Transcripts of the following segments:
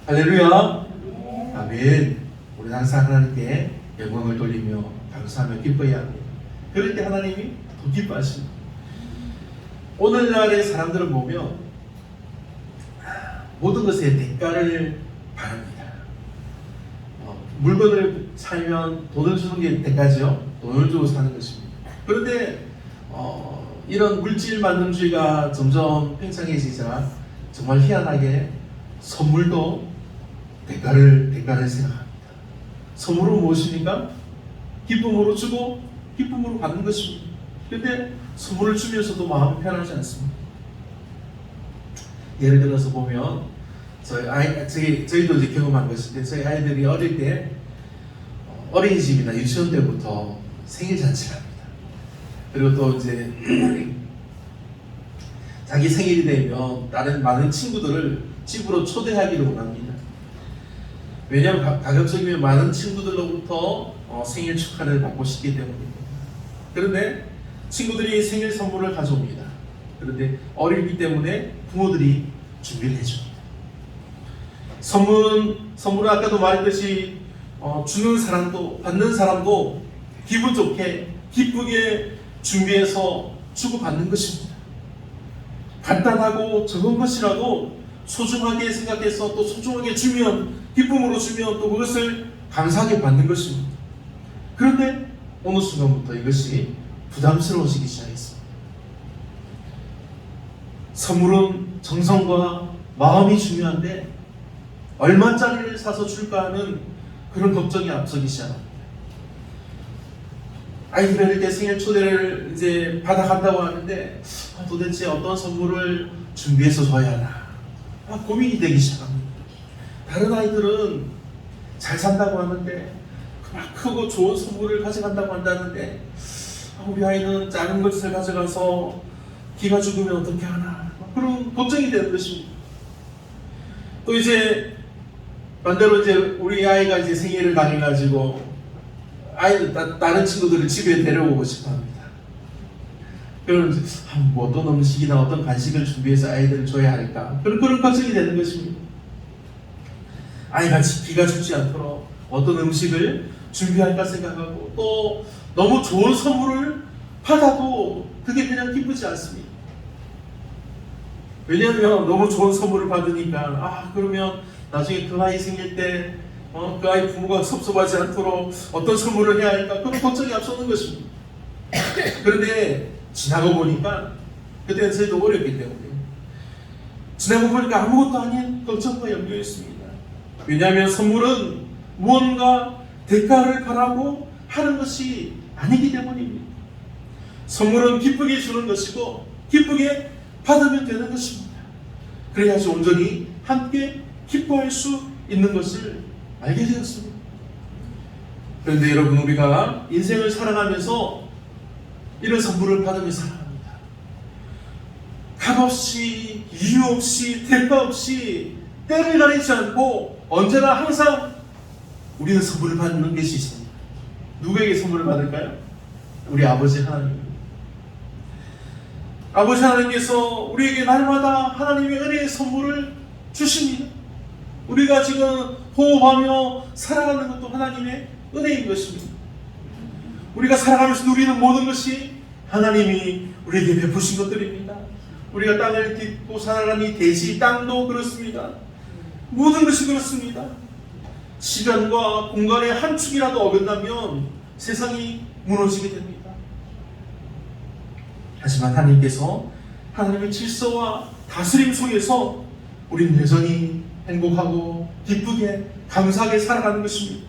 할렐루야. 아멘. 우리는 항상 하나님께 영광을 돌리며 감사하며 기뻐해야 합니다. 그럴 때 하나님이 더 기뻐하십니다. 오늘날의 사람들을 보면 모든 것에 대가를 바랍니다. 물건을 사면 돈을 주는 게 대가죠. 돈을 주고 사는 것입니다. 그런데 이런 물질 만능주의가 점점 팽창해지자 정말 희한하게 선물도 대가를 생각합니다. 선물은 무엇입니까? 기쁨으로 주고 기쁨으로 받는 것입니다. 그런데 선물을 주면서도 마음이 편하지 않습니다. 예를 들어서 보면 저희도 이제 경험한 것인데, 저희 아이들이 어릴 때 어린이집이나 유치원 때부터 생일 잔치를 합니다. 그리고 또 이제 자기 생일이 되면 다른 많은 친구들을 집으로 초대하기를 원합니다. 왜냐하면 가급적이면 많은 친구들로부터 생일 축하를 받고 싶기 때문입니다. 그런데 친구들이 생일 선물을 가져옵니다. 그런데 어리기 때문에 부모들이 준비를 해줍니다. 선물은 아까도 말했듯이 주는 사람도 받는 사람도 기분 좋게 기쁘게 준비해서 주고받는 것입니다. 간단하고 적은 것이라도 소중하게 생각해서 또 소중하게 주면, 기쁨으로 주면 또 그것을 감사하게 받는 것입니다. 그런데 어느 순간부터 이것이 부담스러워지기 시작했습니다. 선물은 정성과 마음이 중요한데 얼마짜리를 사서 줄까 하는 그런 걱정이 앞서기 시작합니다. 아이들이 이렇게 생일 초대를 이제 받아간다고 하는데 도대체 어떤 선물을 준비해서 줘야 하나 고민이 되기 시작합니다. 다른 아이들은 잘 산다고 하는데 막 크고 좋은 선물을 가져간다고 한다는데 우리 아이는 작은 것을 가져가서 기가 죽으면 어떻게 하나 그런 걱정이 되는 것입니다. 또 이제 반대로 이제 우리 아이가 이제 생일을 당해가지고 다른 친구들을 집에 데려오고 싶어합니다. 그럼 뭐 어떤 음식이나 어떤 간식을 준비해서 아이들을 줘야 할까 그런 걱정이 되는 것입니다. 아이가 기가 죽지 않도록 어떤 음식을 준비할까 생각하고, 또 너무 좋은 선물을 받아도 그게 그냥 기쁘지 않습니다. 왜냐하면 너무 좋은 선물을 받으니까 그러면 나중에 그 아이 생길 때 그 아이 부모가 섭섭하지 않도록 어떤 선물을 해야 할까 그런 걱정이 앞서는 것입니다. 그런데 지나고 보니까 그때는 저희도 어렸기 때문에 지나고 보니까 아무것도 아닌 걱정과 연결했습니다. 왜냐하면 선물은 무언가 대가를 바라고 하는 것이 아니기 때문입니다. 선물은 기쁘게 주는 것이고 기쁘게 받으면 되는 것입니다. 그래야지 온전히 함께 기뻐할 수 있는 것을 알게 되었습니다. 그런데 여러분, 우리가 인생을 살아가면서 이런 선물을 받으며 살아갑니다. 값없이, 이유 없이, 대가 없이, 때를 가리지 않고 언제나 항상 우리는 선물을 받는 것이 있습니다. 누구에게 선물을 받을까요? 우리 아버지 하나님. 아버지 하나님께서 우리에게 날마다 하나님의 은혜의 선물을 주십니다. 우리가 지금 호흡하며 살아가는 것도 하나님의 은혜인 것입니다. 우리가 살아가면서 누리는 모든 것이 하나님이 우리에게 베푸신 것들입니다. 우리가 땅을 딛고 살아가는 이 대지 땅도 그렇습니다. 모든 것이 그렇습니다. 시간과 공간의 한 축이라도 어긋나면 세상이 무너지게 됩니다. 하지만 하나님께서 하나님의 질서와 다스림 속에서 우리는 여전히 행복하고 기쁘게 감사하게 살아가는 것입니다.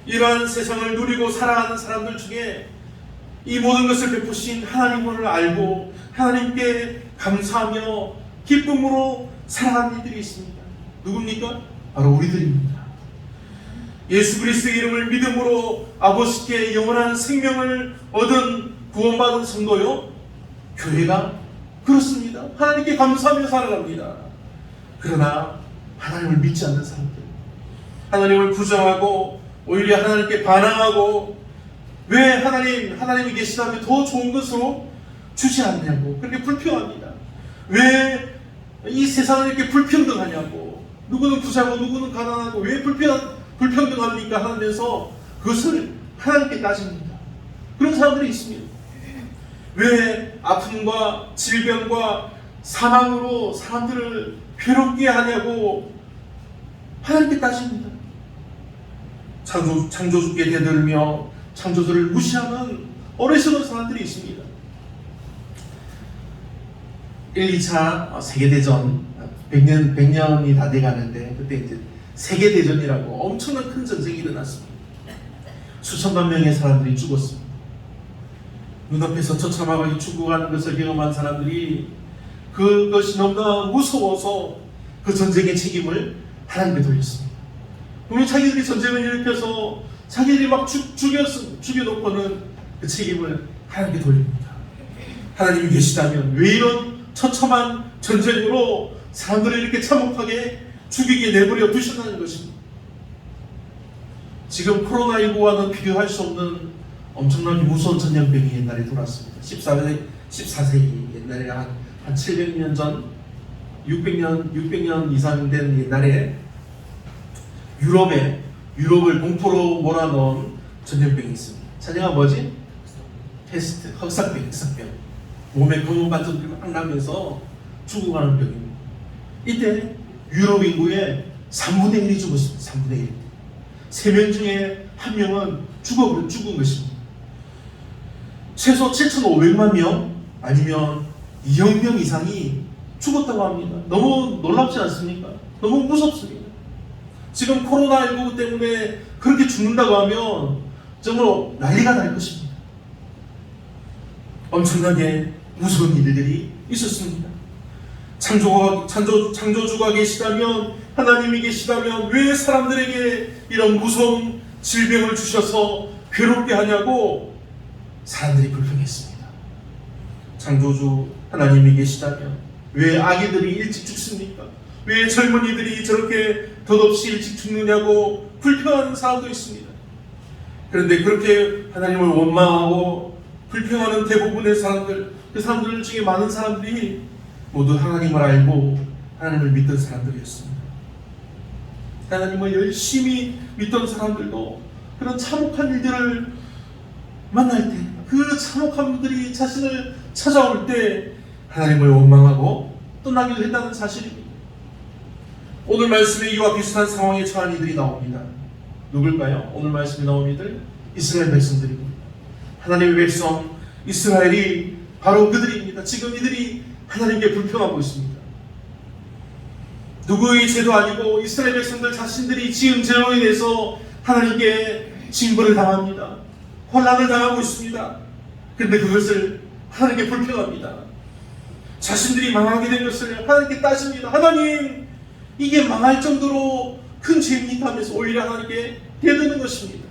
이러한 세상을 누리고 살아가는 사람들 중에 이 모든 것을 베푸신 하나님을 알고 하나님께 감사하며 기쁨으로 살아가는 이들이 있습니다. 누굽니까? 바로 우리들입니다. 예수 그리스도의 이름을 믿음으로 아버지께 영원한 생명을 얻은 구원받은 성도요, 교회가 그렇습니다. 하나님께 감사하며 살아갑니다. 그러나 하나님을 믿지 않는 사람들, 하나님을 부정하고 오히려 하나님께 반항하고 왜 하나님이 계시다면 더 좋은 것으로 주지 않냐고 그렇게 불평합니다. 왜 이 세상을 이렇게 불평등하냐고 누구는 부자고 누구는 가난하고 왜 불평등합니까? 하면서 그것을 하나님께 따집니다. 그런 사람들이 있습니다. 왜 아픔과 질병과 사망으로 사람들을 괴롭게 하냐고 하나님께 따집니다. 창조주께 대들며 창조주를 무시하는 어리석은 사람들이 있습니다. 1, 2차 세계대전 100년이 다 돼가는데 그때 이제 세계대전이라고 엄청난 큰 전쟁이 일어났습니다. 수천만 명의 사람들이 죽었습니다. 눈앞에서 처참하게 죽어가는 것을 경험한 사람들이 그것이 너무나 무서워서 그 전쟁의 책임을 하나님께 돌렸습니다. 분명히 자기들이 전쟁을 일으켜서 자기들이 막 죽여놓고는 그 책임을 하나님께 돌립니다. 하나님이 계시다면 왜 이런 처참한 전쟁으로 사람들을 이렇게 참혹하게 죽이게 내버려 두셨다는 것입니다. 지금 코로나19와는 비교할 수 없는 엄청나게 무서운 전염병이 옛날에 돌았습니다. 14세기 옛날에 한 700년 전 600년 이상 된 옛날에 유럽을 공포로 몰아넣은 전염병이 있습니다. 자녀가 뭐지? 패스트, 흑사병. 몸에 검은 반점들이 막 나면서 죽어가는 병입니다. 이때 유럽 인구의 3분의 1이 죽었습니다. 3분의 1. 3명 중에 1명은 죽은 것입니다. 최소 7,500만 명 아니면 2억 명 이상이 죽었다고 합니다. 너무 놀랍지 않습니까? 너무 무섭습니다. 지금 코로나19 때문에 그렇게 죽는다고 하면 정말 난리가 날 것입니다. 엄청나게 무서운 일들이 있었습니다. 창조주가 계시다면, 하나님이 계시다면 왜 사람들에게 이런 무서운 질병을 주셔서 괴롭게 하냐고 사람들이 불평했습니다. 창조주 하나님이 계시다면 왜 아기들이 일찍 죽습니까? 왜 젊은이들이 저렇게 덧없이 일찍 죽느냐고 불평하는 사람도 있습니다. 그런데 그렇게 하나님을 원망하고 불평하는 대부분의 사람들, 그 사람들 중에 많은 사람들이 모두 하나님을 알고 하나님을 믿던 사람들이었습니다. 하나님을 열심히 믿던 사람들도 그런 참혹한 일들을 만날 때, 그 참혹한 일들이 자신을 찾아올 때 하나님을 원망하고 떠나기도 했다는 사실입니다. 오늘 말씀에 이와 비슷한 상황에 처한 이들이 나옵니다. 누굴까요? 오늘 말씀에 나온 이들, 이스라엘 백성들입니다. 하나님의 백성 이스라엘이 바로 그들입니다. 지금 이들이 하나님께 불평하고 있습니다. 누구의 죄도 아니고 이스라엘 백성들 자신들이 지은 죄로 인해서 하나님께 징벌을 당합니다. 혼란을 당하고 있습니다. 그런데 그것을 하나님께 불평합니다. 자신들이 망하게 된 것을 하나님께 따집니다. 하나님, 이게 망할 정도로 큰 죄입니까? 하면서 오히려 하나님께 대드는 것입니다.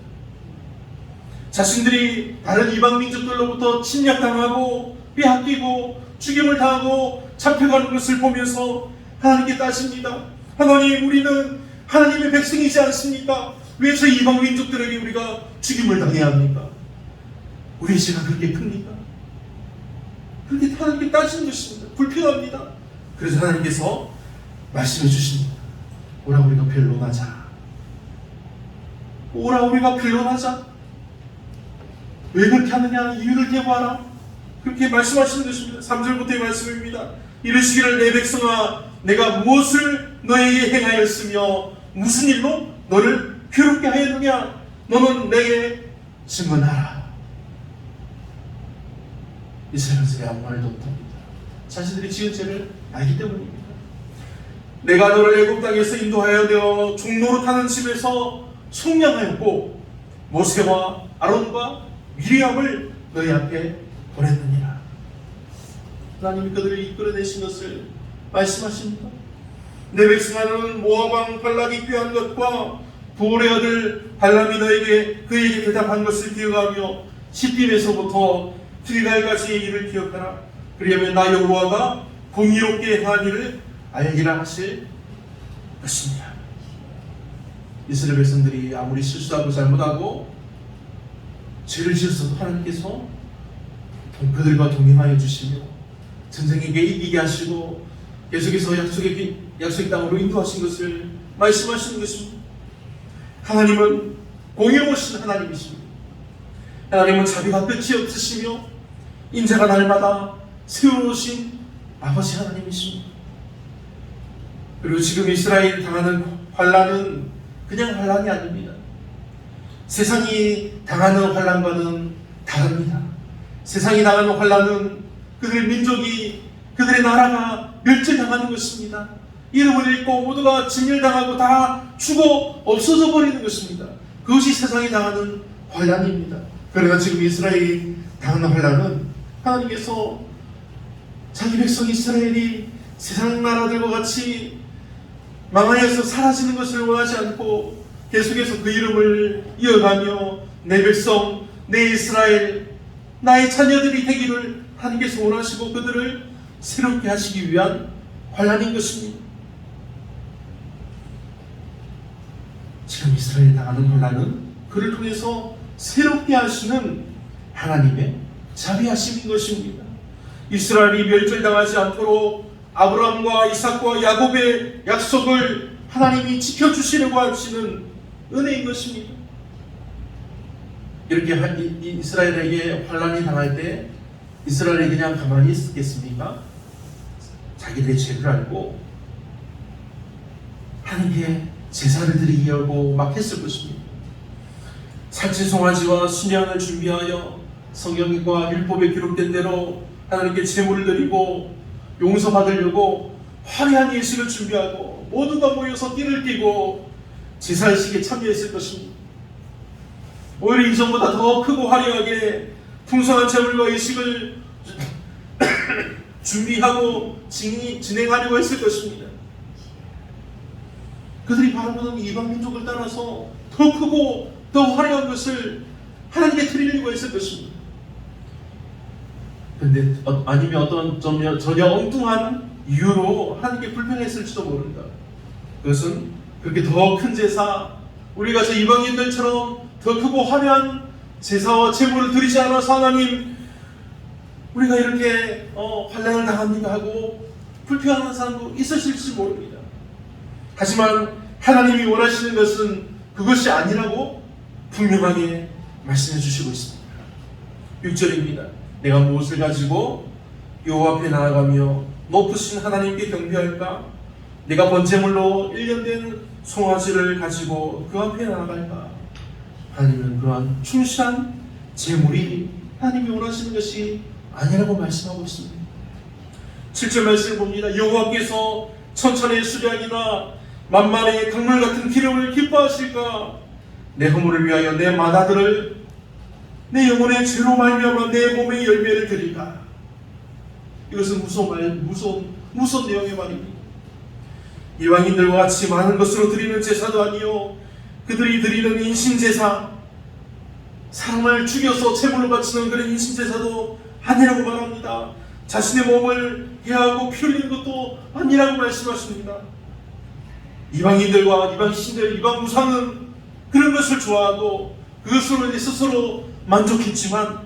자신들이 다른 이방 민족들로부터 침략당하고 빼앗기고 죽임을 당하고 잡혀가는 것을 보면서 하나님께 따집니다. 하나님, 우리는 하나님의 백성이지 않습니까? 왜 저 이방 민족들에게 우리가 죽임을 당해야 합니까? 우리의 죄가 그렇게 큽니까? 그렇게 하나님께 따지는 것입니다. 불평합니다. 그래서 하나님께서 말씀해 주십니다. 오라, 우리가 변론하자. 오라, 우리가 변론하자. 왜 그렇게 하느냐? 이유를 대고하라. 그렇게 말씀하시는 것입니다. 3절부터의 말씀입니다. 이르시기를, 내 백성아, 내가 무엇을 너에게 행하였으며 무슨 일로 너를 괴롭게 하였느냐? 너는 내게 증언하라. 이스라엘 백성이 아무 말도 못합니다. 자신들이 지은 죄를 알기 때문입니다. 내가 너를 애굽 땅에서 인도하여 되어 종노릇하는 집에서 속량하였고 모세와 아론과 미리암을 너희 앞에 보냈느니라. 하나님이 그들을 이끌어내신 것을 말씀하십니다. 내 백성아는 모압 왕 발락이 꾀한 것과 부올의 아들 발람이 그에게 대답한 것을 기억하며 시딤에서부터 길갈까지의 일을 기억하라. 그리하면 나 여호와가 공의롭게 행한 일을 알기라 하실 것입니다. 이스라엘 백성들이 아무리 실수하고 잘못하고 죄를 지었어도 하나님께서 그들과 동행하여 주시며 전쟁에게 이기게 하시고 계속해서 약속의 땅으로 인도하신 것을 말씀하시는 것입니다. 하나님은 공의로우신 하나님이십니다. 하나님은 자비가 끝이 없으시며 인자가 날마다 세워놓으신 아버지 하나님이십니다. 그리고 지금 이스라엘이 당하는 환난은 그냥 환난이 아닙니다. 세상이 당하는 환난과는 다릅니다. 세상이 당하는 환난은 그들의 민족이, 그들의 나라가 멸절당하는 것입니다. 이름을 잃고 모두가 진멸당하고 다 죽어 없어져 버리는 것입니다. 그것이 세상이 당하는 환난입니다. 그러나 지금 이스라엘이 당하는 환난은 하나님께서 자기 백성 이스라엘이 세상 나라들과 같이 망하여서 사라지는 것을 원하지 않고 계속해서 그 이름을 이어가며 내 백성, 내 이스라엘, 나의 자녀들이 되기를 하나님께서 원하시고 그들을 새롭게 하시기 위한 환난인 것입니다. 지금 이스라엘이 당하는 환난은 그를 통해서 새롭게 하시는 하나님의 자비하심인 것입니다. 이스라엘이 멸절당하지 않도록 아브라함과 이삭과 야곱의 약속을 하나님이 지켜주시려고 하시는 은혜인 것입니다. 이렇게 이스라엘에게 환난이 당할 때 이스라엘이 그냥 가만히 있겠습니까? 자기들의 죄를 알고 하나님께 제사를 드리게 하고 막 했을 것입니다. 살찐 송아지와 순양을 준비하여 성경과 율법에 기록된 대로 하나님께 제물을 드리고 용서받으려고 화려한 예식을 준비하고 모두가 모여서 띠를 띠고 제사의식에 참여했을 것입니다. 오히려 이전보다 더 크고 화려하게 풍성한 제물과 예식을 준비하고 진행하려고 했을 것입니다. 그들이 바라보는 이방 민족을 따라서 더 크고 더 화려한 것을 하나님께 드리려고 했을 것입니다. 그런데 아니면 어떤 전혀 엉뚱한 이유로 하나님께 불평했을지도 모른다. 그것은 그렇게 더 큰 제사, 우리가 저 이방인들처럼 더 크고 화려한 제사와 제물을 드리지 않아서 하나님 우리가 이렇게 환난을 당합니다 하고 불평하는 사람도 있으실지 모릅니다. 하지만 하나님이 원하시는 것은 그것이 아니라고 분명하게 말씀해 주시고 있습니다. 6절입니다. 내가 무엇을 가지고 여호와 앞에 나아가며 높으신 하나님께 경배할까? 내가 번제물로 1년 된 송아지를 가지고 그 앞에 나아갈까? 하나님은 그러한 충실한 제물이 하나님이 원하시는 것이 아니라고 말씀하고 있습니다. 7절 말씀을 봅니다. 여호와께서 천천의 수량이나 만만의 강물 같은 기름을 기뻐하실까? 내 허물을 위하여 내 맏아들을 내 영혼의 죄로 말미암아 내 몸의 열매를 드리까? 이것은 무서운 내용의 말입니다. 이방인들과 같이 많은 것으로 드리는 제사도 아니요 그들이 드리는 인신제사, 사람을 죽여서 제물로 바치는 그런 인신제사도 아니라고 말합니다. 자신의 몸을 해하고 피 흘리는 것도 아니라고 말씀하십니다. 이방인들과 이방 신들, 이방 무상은 그런 것을 좋아하고 그것으로 내 스스로 만족했지만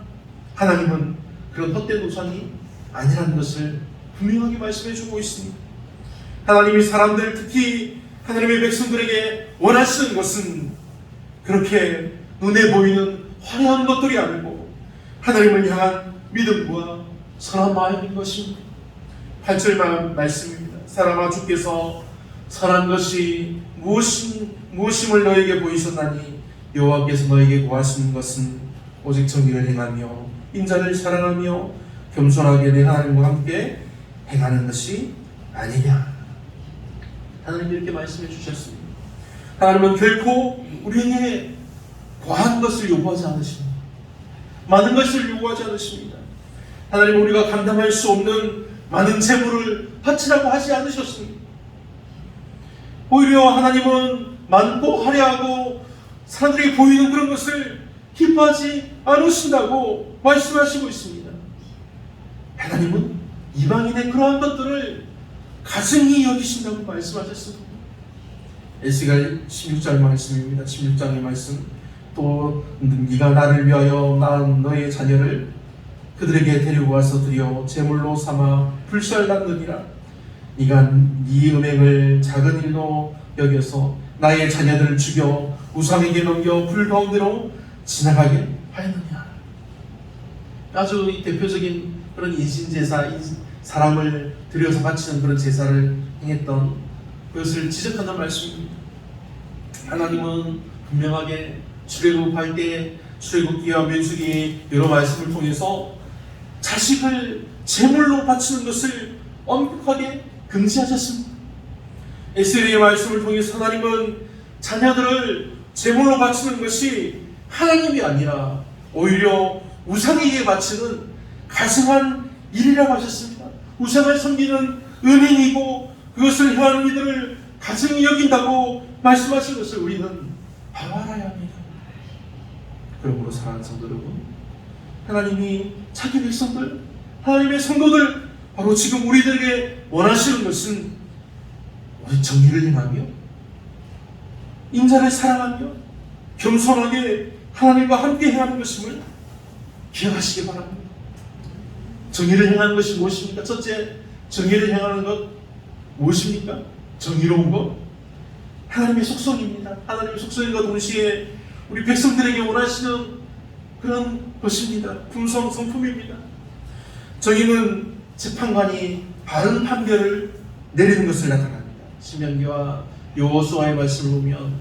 하나님은 그런 헛된 우상이 아니라는 것을 분명하게 말씀해 주고 있습니다. 하나님이 사람들, 특히 하나님의 백성들에게 원하시는 것은 그렇게 눈에 보이는 화려한 것들이 아니고 하나님을 향한 믿음과 선한 마음인 것입니다. 8절 말씀입니다. 사람아, 주께서 선한 것이 무엇임을 너에게 보이셨나니 여호와께서 너에게 구하시는 것은 오직 정의를 행하며 인자를 사랑하며 겸손하게 내 하나님과 함께 행하는 것이 아니냐. 하나님이 이렇게 말씀해 주셨습니다. 하나님은 결코 우리에게 과한 것을 요구하지 않으십니다. 많은 것을 요구하지 않으십니다. 하나님은 우리가 감당할 수 없는 많은 재물을 바치라고 하지 않으셨습니다. 오히려 하나님은 많고 화려하고 사람들이 보이는 그런 것을 기뻐하지 않으신다고 말씀하시고 있습니다. 하나님은 이방인의 그러한 것들을 가증히 여기신다고 말씀하셨습니다. 에스겔 16장 말씀입니다. 16장의 말씀. 또 네가 나를 위하여 낳은 너의 자녀를 그들에게 데리고 와서 드려 제물로 삼아 불살랐느니라. 네가 네 음행을 작은 일로 여겨서 나의 자녀들을 죽여 우상에게 넘겨 불 가운데로 지나가게 하였느냐. 아주 대표적인 그런 인신제사, 사람을 들여서 바치는 그런 제사를 행했던 그것을 지적하는 말씀입니다. 하나님은 분명하게 출애굽할 때 출애굽기와 민수기 여러 말씀을 통해서 자식을 제물로 바치는 것을 엄격하게 금지하셨습니다. 에스겔의 말씀을 통해서 하나님은 자녀들을 제물로 바치는 것이 하나님이 아니라 오히려 우상에게 바치는 가증한 일이라고 하셨습니다. 우상을 섬기는 은인이고 그것을 행하는 이들을 가증히 여긴다고 말씀하신 것을 우리는 바로 알아야 합니다. 그러므로 사랑하는 성도 여러분, 하나님이 자기 백성들, 하나님의 성도들, 바로 지금 우리들에게 원하시는 것은 정의를 행하며 인자를 사랑하며 겸손하게 하나님과 함께 행하는 것임을 기억하시기 바랍니다. 정의를 행하는 것이 무엇입니까? 첫째, 정의를 행하는 것 무엇입니까? 정의로운 것, 하나님의 속성입니다. 하나님의 속성과 동시에 우리 백성들에게 원하시는 그런 것입니다. 품성, 성품입니다. 정의는 재판관이 바른 판결을 내리는 것을 나타납니다. 신명기와 여호수아의 말씀을 보면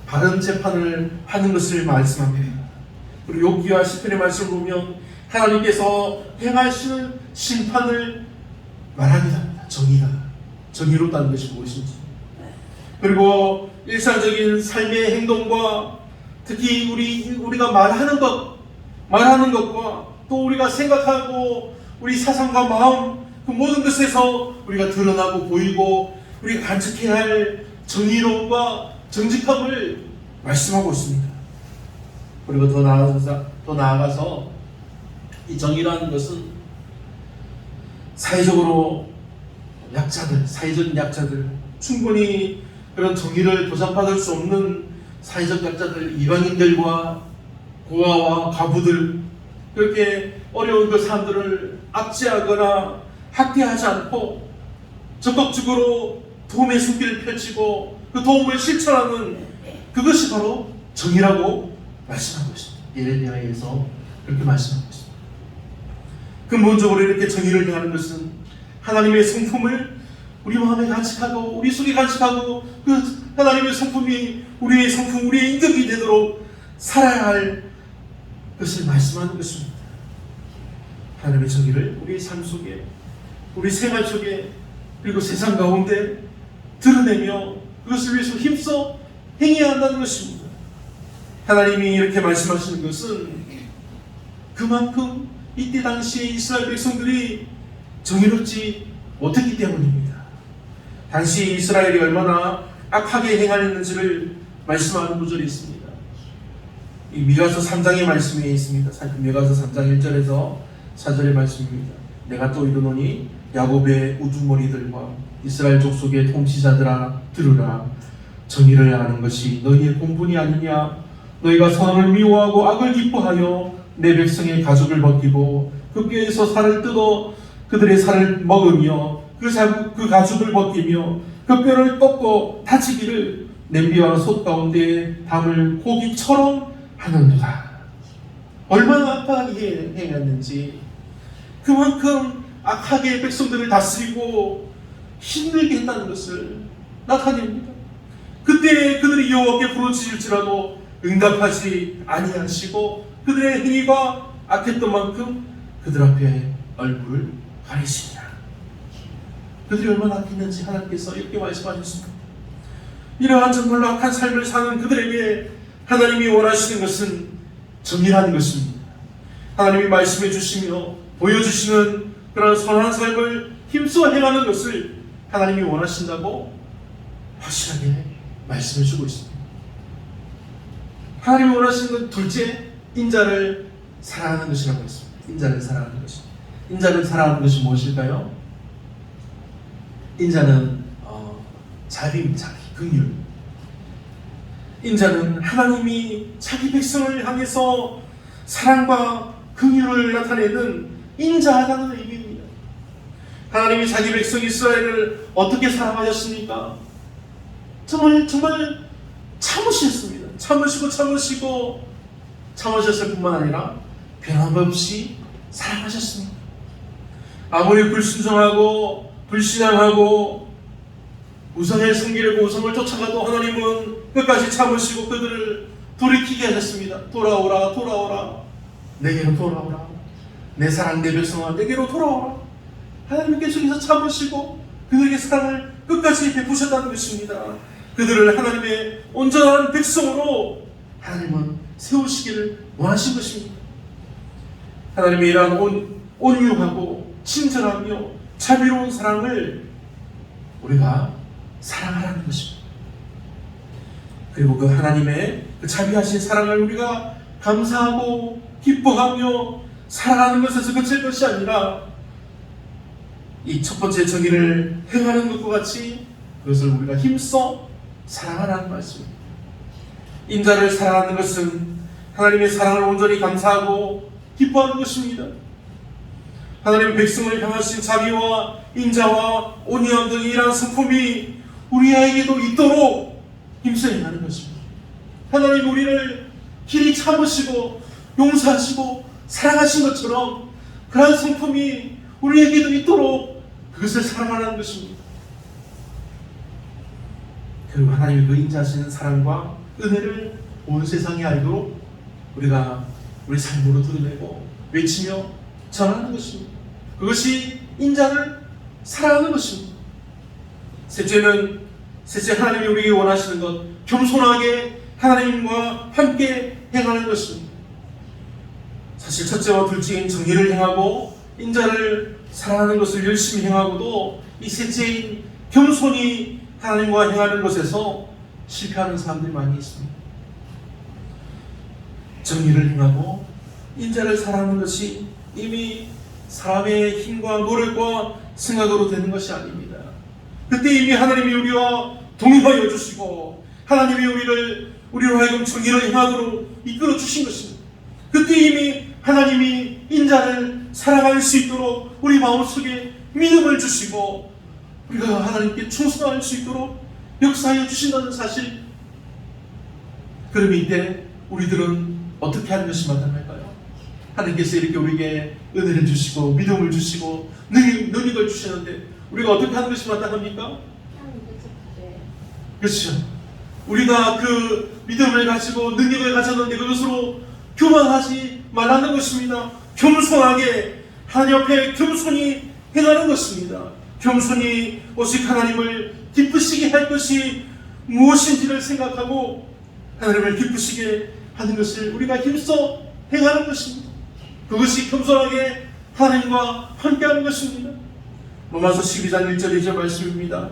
바른 재판을 하는 것을 말씀합니다. 그리고 욥기와 시편의 말씀을 보면 하나님께서 행하시는 심판을 말하게 합니다. 정의롭다는 것이 무엇인지. 그리고 일상적인 삶의 행동과 특히 우리가 말하는 것과 또 우리가 생각하고 우리 사상과 마음 그 모든 것에서 우리가 드러나고 보이고 우리가 간직해야 할 정의로움과 정직함을 말씀하고 있습니다. 그리고 더 나아가서 이 정의라는 것은 사회적인 약자들, 충분히 그런 정의를 보장받을 수 없는 사회적 약자들, 이방인들과 고아와 과부들, 그렇게 어려운 그 사람들을 압제하거나 학대하지 않고 적극적으로 도움의 손길을 펼치고 그 도움을 실천하는 그것이 바로 정의라고 말씀하고 있습니다. 예레미야에서 그렇게 말씀하고 있습니다. 근본적으로 이렇게 정의를 행하는 것은 하나님의 성품을 우리 마음에 간직하고 우리 속에 간직하고 그 하나님의 성품이 우리의 성품, 우리의 인격이 되도록 살아야 할 것을 말씀하는 것입니다. 하나님의 정의를 우리의 삶 속에, 우리 생활 속에, 그리고 세상 가운데 드러내며 그것을 위해서 힘써 행해야 한다는 것입니다. 하나님이 이렇게 말씀하시는 것은 그만큼 이때 당시에 이스라엘 백성들이 정의롭지 못했기 때문입니다. 당시 이스라엘이 얼마나 악하게 행하였는지를 말씀하는 구절이 있습니다. 이 미가서 3장의 말씀에 있습니다. 미가서 3장 1절에서 4절의 말씀입니다. 내가 또 이르노니 야곱의 우두머리들과 이스라엘 족속의 통치자들아 들으라. 정의를 아는 것이 너희의 공분이 아니냐. 너희가 선을 미워하고 악을 기뻐하여 내 백성의 가죽을 벗기고 그 뼈에서 살을 뜯어 그들의 살을 먹으며 그 가죽을 벗기며 그 뼈를 꺾고 다치기를 냄비와 솥 가운데 담을 고기처럼 하는도다. 얼마나 악하게 행했는지, 그만큼 악하게 백성들을 다스리고 힘들게 했다는 것을 나타냅니다. 그때 그들이 여호와께 부르짖을지라도 응답하지 아니하시고 그들의 행위가 악했던 만큼 그들 앞에 얼굴을 가리시냐. 그들이 얼마나 악했는지 하나님께서 이렇게 말씀하셨습니다. 이러한 정말로 악한 삶을 사는 그들에게 하나님이 원하시는 것은 정의라는 것입니다. 하나님이 말씀해 주시며 보여주시는 그런 선한 삶을 힘써 행하는 것을 하나님이 원하신다고 확실하게 말씀해 주고 있습니다. 하나님이 원하시는 건 둘째, 인자를 사랑하는 것이라고 했습니다. 인자를 사랑하는 것입니다. 인자를 사랑하는 것이 무엇일까요? 인자는 자비입니다. 긍휼. 인자는 하나님이 자기 백성을 향해서 사랑과 긍휼을 나타내는 인자하다는 의미입니다. 하나님이 자기 백성 이스라엘을 어떻게 사랑하셨습니까? 정말 참으셨습니다. 참으셨을 뿐만 아니라 변함없이 사랑하셨습니다. 아무리 불순종하고 불신앙하고 우상을 섬기려고 우상을 쫓아가도 하나님은 끝까지 참으시고 그들을 돌이키게 하셨습니다. 돌아오라 내게로 돌아오라. 내 사랑 내 백성아 내게로 돌아오라. 하나님은 계속해서 참으시고 그들에게 사랑을 끝까지 베푸셨다는 것입니다. 그들을 하나님의 온전한 백성으로 하나님은 세우시기를 원하신 것입니다. 하나님의 이러한 온유하고 친절하며 자비로운 사랑을 우리가 사랑하라는 것입니다. 그리고 그 하나님의 그 자비하신 사랑을 우리가 감사하고 기뻐하며 사랑하는 것에서 그칠 것이 아니라 이 첫 번째 정의를 행하는 것과 같이 그것을 우리가 힘써 사랑하라는 말씀입니다. 인자를 사랑하는 것은 하나님의 사랑을 온전히 감사하고 기뻐하는 것입니다. 하나님의 백성을 향하신 자비와 인자와 온유함 등의 이러한 성품이 우리에게도 있도록 힘써 행하는 것입니다. 하나님 우리를 길이 참으시고 용서하시고 사랑하신 것처럼 그러한 성품이 우리에게도 있도록 그것을 사랑하라는 것입니다. 그리고 하나님의 그 인자하시는 사랑과 은혜를 온 세상이 알도록 우리가 우리 삶으로 드러내고 외치며 전하는 것입니다. 그것이 인자를 사랑하는 것입니다. 셋째 하나님이 우리에게 원하시는 것, 겸손하게 하나님과 함께 행하는 것입니다. 사실 첫째와 둘째인 정의를 행하고 인자를 사랑하는 것을 열심히 행하고도 이 셋째인 겸손히 하나님과 행하는 것에서 실패하는 사람들이 많이 있습니다. 정의를 행하고 인자를 사랑하는 것이 이미 사람의 힘과 노력과 생각으로 되는 것이 아닙니다. 그때 이미 하나님이 우리와 동행하여 주시고 하나님이 우리로 하여금 정의를 행하도록 이끌어 주신 것입니다. 그때 이미 하나님이 인자를 사랑할 수 있도록 우리 마음속에 믿음을 주시고 우리가 하나님께 충성할 수 있도록 역사하여 주신다는 사실. 그럼 이때 우리들은 어떻게 하는 것이 마땅할까요? 하나님께서 이렇게 우리에게 은혜를 주시고 믿음을 주시고 능력을 주시는데 우리가 어떻게 하는 것이 마땅합니까? 그렇죠. 우리가 그 믿음을 가지고 능력을 가졌는데 그것으로 교만하지 말라는 것입니다. 겸손하게 하나님 앞에 겸손히 행하는 것입니다. 겸손히 오직 하나님을 기쁘시게 할 것이 무엇인지를 생각하고 하나님을 기쁘시게 하는 것을 우리가 힘써 행하는 것입니다. 그것이 겸손하게 하나님과 함께하는 것입니다. 로마서 12장 1절 2절 말씀입니다.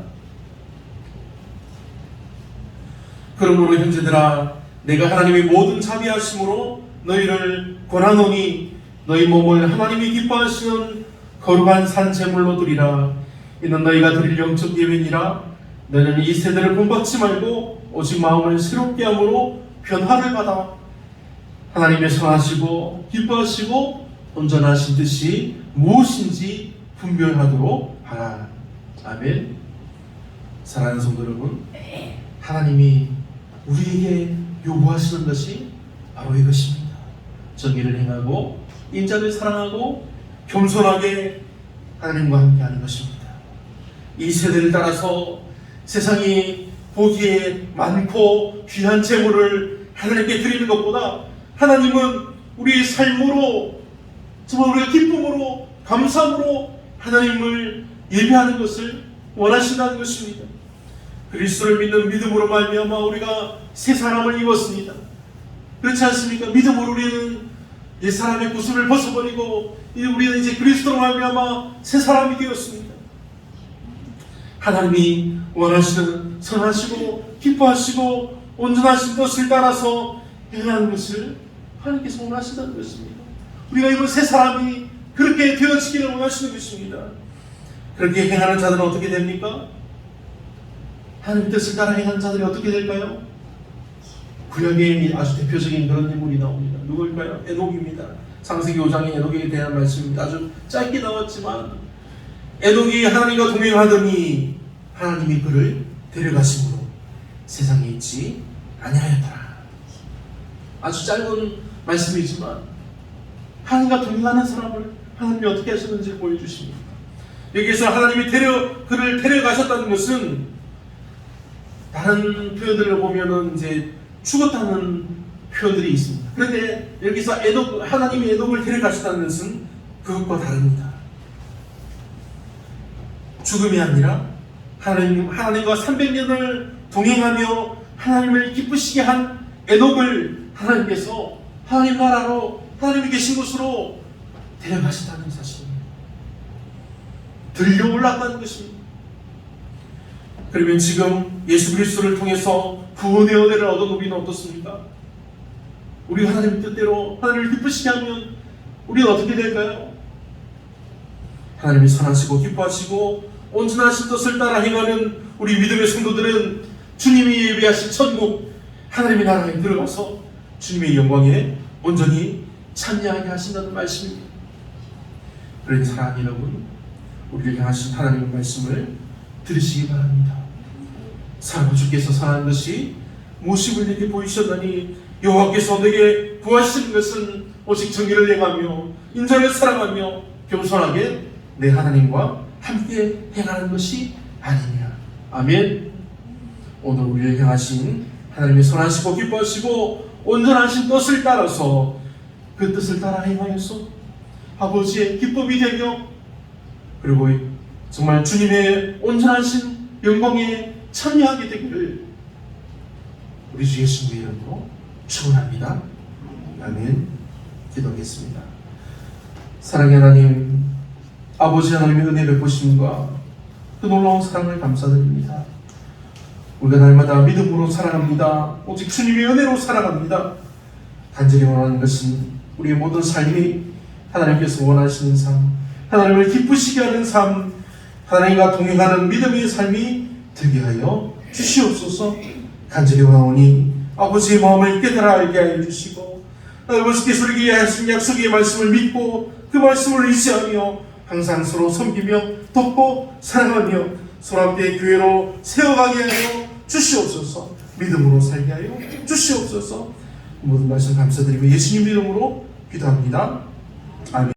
그러므로 형제들아 내가 하나님의 모든 자비하심으로 너희를 권하노니 너희 몸을 하나님이 기뻐하시는 거룩한 산 제물로 드리라. 이는 너희가 드릴 영적 예배니라. 너희는 이 세대를 본받지 말고 오직 마음을 새롭게 함으로 변화를 받아 하나님의 선하시고 기뻐하시고 온전하신 뜻이 무엇인지 분별하도록 하라. 아멘. 사랑하는 성도 여러분, 하나님이 우리에게 요구하시는 것이 바로 이것입니다. 정의를 행하고 인자를 사랑하고 겸손하게 하나님과 함께하는 것입니다. 이 세대를 따라서 세상이 보기에 많고 귀한 재물을 하나님께 드리는 것보다 하나님은 우리의 삶으로 정말 우리의 기쁨으로 감사함으로 하나님을 예배하는 것을 원하신다는 것입니다. 그리스도를 믿는 믿음으로 말미암아 우리가 새 사람을 입었습니다. 그렇지 않습니까? 믿음으로 우리는 옛 사람의 구습을 벗어버리고 우리는 이제 그리스도로 말미암아 새 사람이 되었습니다. 하나님이 원하시는 선하시고 기뻐하시고 온전하신 것을 따라서 행하는 것을 하나님께서 원하신다는 것입니다. 우리가 이번 새 사람이 그렇게 되어지기를 원하시는 것입니다. 그렇게 행하는 자들은 어떻게 됩니까? 하나님 뜻을 따라 행하는 자들이 어떻게 될까요? 구약에 아주 대표적인 그런 인물이 나옵니다. 누구일까요? 에녹입니다. 창세기 5장의 에녹에 대한 말씀입니다. 아주 짧게 나왔지만 에녹이 하나님과 동행하더니 하나님이 그를 데려가심으로 세상에 있지 아니하였더라. 아주 짧은 말씀이지만 하나님과 동행하는 사람을 하나님이 어떻게 하셨는지 보여주십니다. 여기서 하나님이 그를 데려가셨다는 것은 다른 표현들을 보면은 이제 죽었다는 표현들이 있습니다. 그런데 여기서 하나님이 에녹을 데려가셨다는 것은 그것과 다릅니다. 죽음이 아니라 하나님과 300년을 동행하며 하나님을 기쁘시게 한 에녹을 하나님께서 하나님 나라로 하나님이 계신 곳으로 데려가셨다는 사실입니다. 들려 올랐다는 것입니다. 그러면 지금 예수 그리스도를 통해서 구원의 은혜를 얻은 우리는 어떻습니까? 우리 하나님 뜻대로 하나님을 기쁘시게 하면 우리는 어떻게 될까요? 하나님이 선하시고 기뻐하시고 온전하신 뜻을 따라 행하는 우리 믿음의 성도들은 주님이 예비하신 천국 하나님의 나라에 들어가서 주님의 영광에 온전히 참여하게 하신다는 말씀입니다. 그러니 사랑하는 여러분, 우리를 향하신 하나님의 말씀을 들으시기 바랍니다. 사랑하는 주께서 선한 것이 무엇임을 내게 보이셨나니 여호와께서 내게 구하시는 것은 오직 정의를 행하며 인자를 사랑하며 겸손하게 내 하나님과 함께 행하는 것이 아니냐. 아멘. 오늘 우리를 향하신 하나님의 선하시고 기뻐하시고 온전하신 뜻을 따라서 그 뜻을 따라 행하여서 아버지의 기쁨이 되며 그리고 정말 주님의 온전하신 영광에 참여하게 되기를 우리 주 예수님의 이름으로 축원합니다. 아멘. 기도하겠습니다. 사랑의 하나님, 아버지 하나님의 은혜 베푸심과 그 놀라운 사랑을 감사드립니다. 우리가 날마다 믿음으로 살아갑니다. 오직 주님의 은혜로 살아갑니다. 간절히 원하는 것은 우리의 모든 삶이 하나님께서 원하시는 삶, 하나님을 기쁘시게 하는 삶, 하나님과 동행하는 믿음의 삶이 되게 하여 주시옵소서. 간절히 원하오니 아버지의 마음을 깨달아 알게 하여 주시고 아버지께서 우리에게 하신 약속의 말씀을 믿고 그 말씀을 의지하며 항상 서로 섬기며 돕고 사랑하며 서로 함께 교회로 세워가게 하여 주시옵소서. 믿음으로 살게 하여 주시옵소서. 모든 말씀 감사드리며 예수님 이름으로 기도합니다. 아멘.